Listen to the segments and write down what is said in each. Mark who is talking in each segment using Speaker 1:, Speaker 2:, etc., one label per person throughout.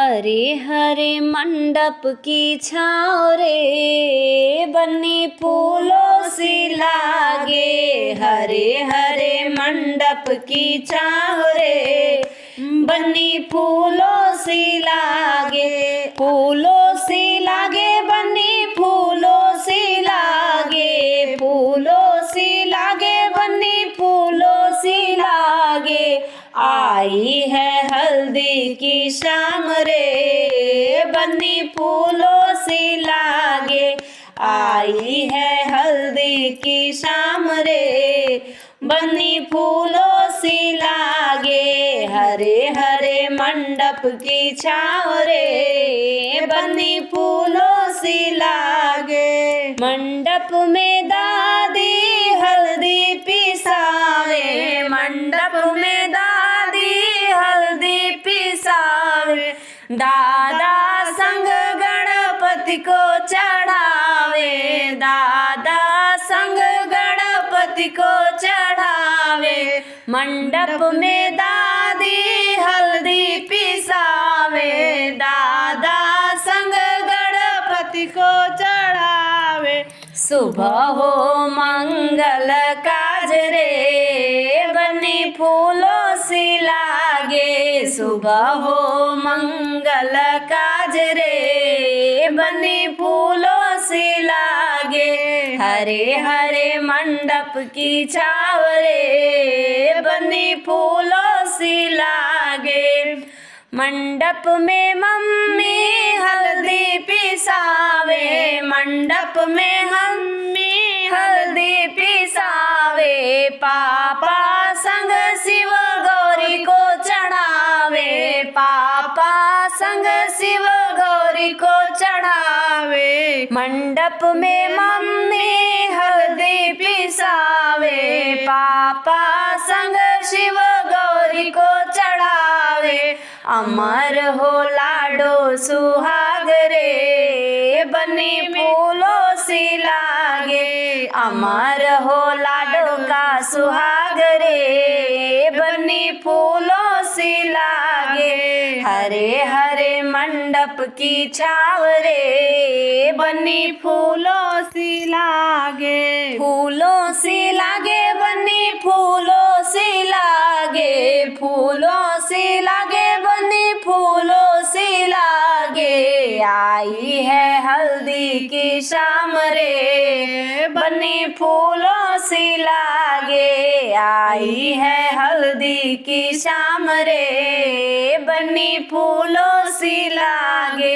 Speaker 1: हरे हरे मंडप की छाँव रे, बन्नी फूलों सी लागे। हरे हरे मंडप की छाँव रे, बन्नी फूलों सी लागे। फूलों सी लागे बन्नी फूलों सी लागे, फूलों सी लागे बन्नी फूलों सी लागे। आई है हल्दी की शाम रे, बन्नी फूलों सी लागे। आई है हल्दी की शाम रे, बन्नी फूलों सी लागे। हरे हरे मंडप की छाँव रे, बन्नी फूलों सी लागे। मंडप में दादी हल्दी पिसावे, मंडप में दादी हल्दी पिसावे। दादा संग गणपति को चढ़ावे, दादा संग गणपति को चढ़ावे। मंडप में दादी हल्दी पिसावे, दादा संग गणपति को चढ़ावे। सुबह हो मंगल काज रे, बन्नी फूलों सी लागे। सुबह हो मंगल काज रे, बन्नी फूलों सी लागे। हरे हरे मंडप की छाँव रे, बन्नी फूलों सी लागे। मंडप में मम्मी हल्दी पिसावे, मंडप में मम्मी हल्दी पिसावे। पापा संग शिव गौरी को चढ़ावे, पापा संग शिव गौरी को चढ़ावे। मंडप में मम्मी हल्दी पिसावे, पापा संग शिव गौरी को चढ़ावे। अमर हो लाडो सुहाग रे, बन्नी फूलों सी लागे। अमर हो लाडो का सुहाग रे, बन्नी फूलों सी लागे। हरे हरे मंडप की छाँव रे, बन्नी फूलों सी लागे। फूलों सी लागे बन्नी फूलों सी लागे, फूलों सी लागे बन्नी फूलों सी लागे। आई है हल्दी की शाम रे, बन्नी फूलों सी लागे। आई है हल्दी की शाम रे, बन्नी फूलों सी लागे।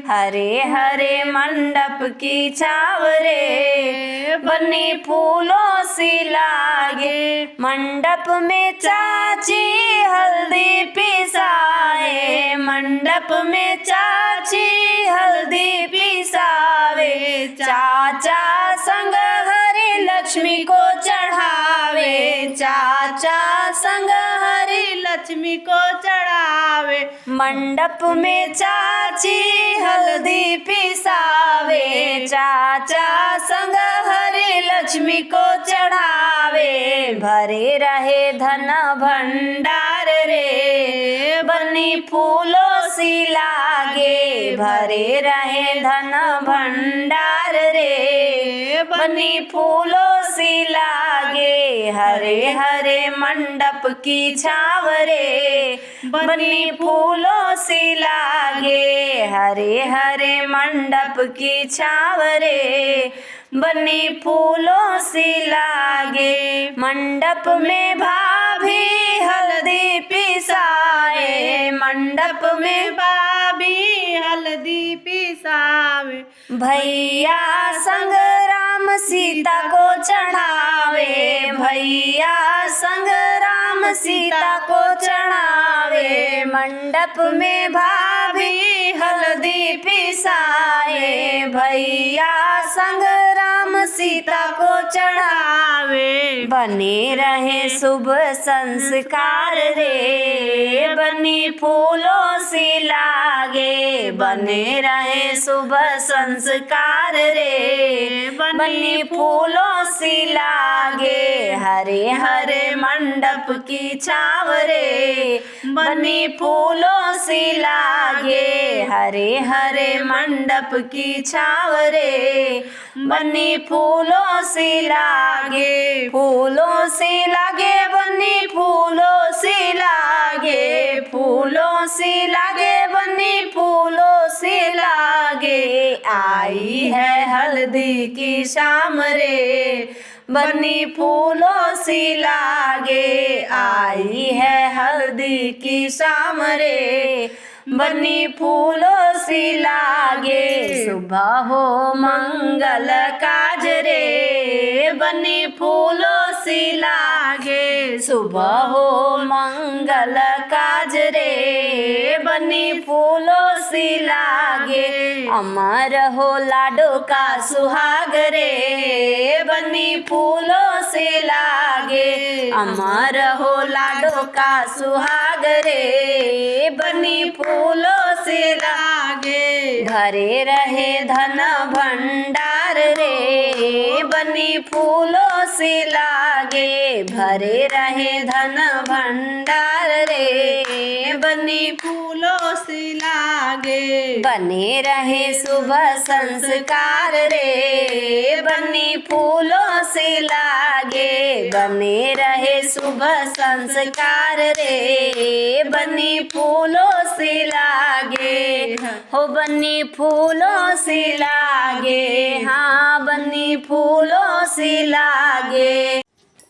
Speaker 1: हरे हरे मंडप की छाँव रे, बन्नी फूलों सी लागे। मंडप में चाची हल्दी पिसाए, मंडप में चाची हल्दी पिसावे। चाचा संग हरी लक्ष्मी को चढ़ावे, चाचा संग हरी लक्ष्मी को चढ़ावे। मंडप में चाची हल्दी पिसावे, चाचा संग हरी लक्ष्मी को चढ़ावे। भरे रहे धन भंडार रे, बन्नी फूलों सी लागे। भरे रहे धन भंडार रे, बन्नी फूलों सी लागे। हरे हरे मंडप की छाँव रे, बन्नी फूलों सी लागे। हरे हरे मंडप की छाँव रे, बन्नी फूलों सी लागे। मंडप में भाभी हल्दी पिसाए, मंडप में भाभी हल्दी पिसावे। भैया संग राम सीता को चढ़ावे, भैया संग राम सीता को चढ़ावे। मंडप में भाभी हल्दी पिसाए, भैया संग राम सीता को चढ़ावे। बने रहे शुभ संस्कार रे, बन्नी फूलों सी लागे। बने रहे शुभ संस्कार रे, बन्नी फूलों सी लागे। हरे हरे मंडप की छाँव रे, बन्नी फूलों सी लागे। हरे हरे मंडप की छाव रे बन्नी फूलों से लागे, फूलों से लागे बन्नी फूलों से लागे, फूलों से लागे बन्नी फूलों से लागे। आई है हल्दी की शाम रे बन्नी फूलों से लागे, आई है हल्दी की शाम रे बन्नी फूलों से लागे। सुबह हो मंगल काज रे बन्नी फूलों से लागे, सुबह हो मंगल काज रे बन्नी फूलों से लागे। अमर हो लाडो का सुहाग रे बन्नी फूलों से लागे, अमर हो लाडो का सुहाग रे बन्नी फूलों से लागे। भरे रहे धन भंडार रे बन्नी फूलों से लागे, भरे रहे धन भंडार रे बन्नी फूलों से लागे। बने रहे शुभ संस्कार रे बन्नी फूलों से लागे, बने रहे शुभ संस्कार रे बन्नी फूलों से लागे। हो बन्नी फूलों से लागे, हाँ बन्नी फूलों से लागे।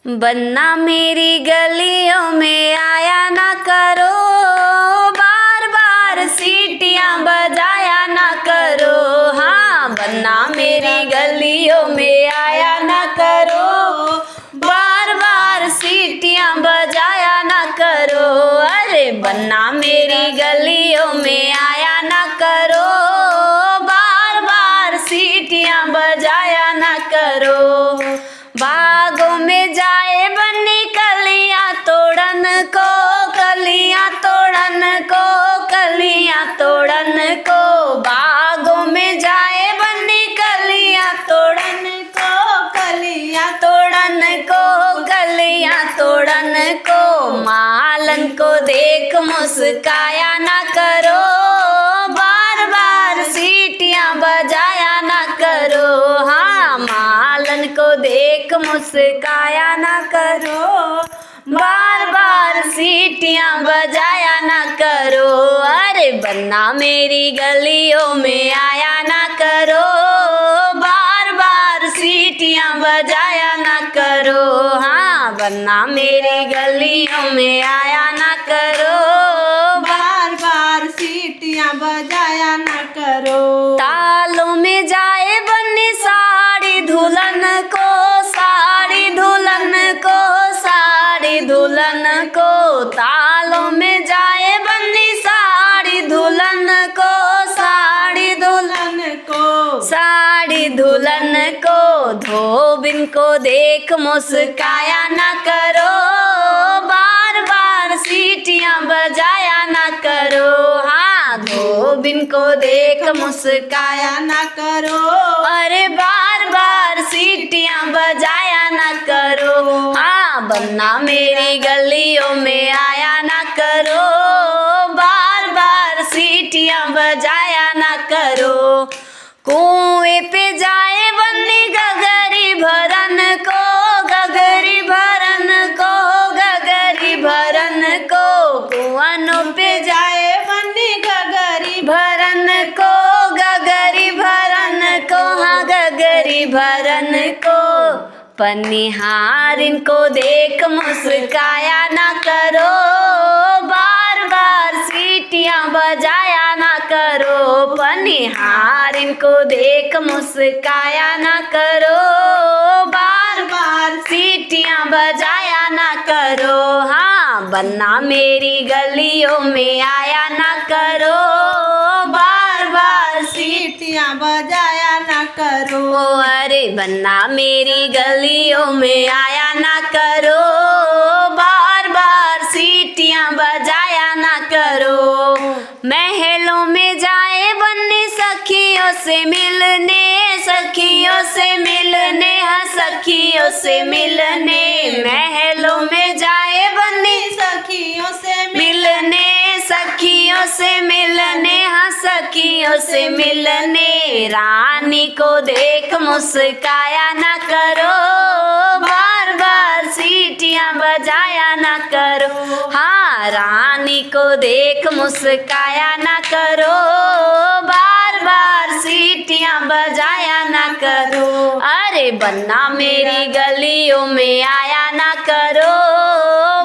Speaker 1: बन्ना मेरी गलियों में आया ना करो, बार बार सीटियाँ बजाया ना करो। हाँ बन्ना मेरी गलियों में आया ना करो, बार बार सीटियाँ बजाया ना करो। अरे बन्ना मेरी गलियों में आया ना करो, बार बार सीटियाँ बजाया ना करो। बागों में जाए बन्नी कलियाँ तोड़न को, कलियाँ तोड़न को, कलियाँ तोड़न को। बागों में जाए बन्नी कलियाँ तोड़न को, कलियाँ तोड़न को, कलियाँ तोड़न को। मालन को देख मुस्काया ना करो, बार बार सीटियाँ बजाया ना करो। हाँ मालन को देख मुस्काया ना करो, बार बार सीटियाँ बजाया ना करो। अरे बन्ना मेरी गलियों में आया ना करो, बार बार सीटियाँ बजाया ना करो। हाँ बन्ना मेरी गलियों में आया ना करो, बार बार सीटियाँ बजाया ना करो। तालों में जाए बन्नी साड़ी दुल्हन को, साड़ी दुल्हन को, साड़ी दुल्हन को। तालों में जाए बन्नी साड़ी दुल्हन को, साड़ी दुल्हन को, साड़ी दुल्हन को। धोबिन को देख मुस्काया ना करो, बार बार सीटियाँ बजाया ना करो। हाँ धोबिन को देख मुस्काया ना करो, अरे बार बार सीटियाँ बजाया ना करो। हाँ बन्ना मेरी गलियों में आया ना करो, बार बार सीटियाँ बजाया ना करो। कुएं पे जाए बन्नी गगरी भरन को, गगरी भरन को, गगरी भरन को। कुआनों पे जाए बन्नी गगरी भरन को, गगरी भरन को, हाँ गगरी भरन को। पनिहारिन को देख मुस्काया ना करो, बार बार सीटियाँ बजाया ना करो। पनिहारिन को देख मुस्काया ना करो, बार बार सीटियाँ बजाया ना करो। हाँ बन्ना मेरी गलियों में आया ना करो, बार बार सीटियाँ बजाया ना करो। अरे बन्ना मेरी गलियों में आया ना करो, बार बार सीटियाँ बजाया ना करो। महलों में जाए बन्नी सखियों से मिलने, सखियों से मिलने, हाँ सखियों से मिलने। महलों में जाए बन्नी सखियों से मिलने, सखियों से मिलने, हाँ सखियों रानियों से मिलने, रानी को देख मुस्काया ना करो, बार बार सीटियां बजाया ना करो। हाँ, रानी को देख मुस्काया ना करो, बार बार सीटियां बजाया ना करो। अरे बन्ना मेरी गलियों में आया ना करो,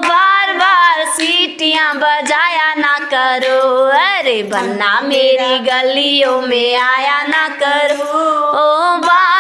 Speaker 1: बार बार सीटियां बजाया ना करो। अरे बन्ना मेरी गलियों में आया ना करो, ओ बार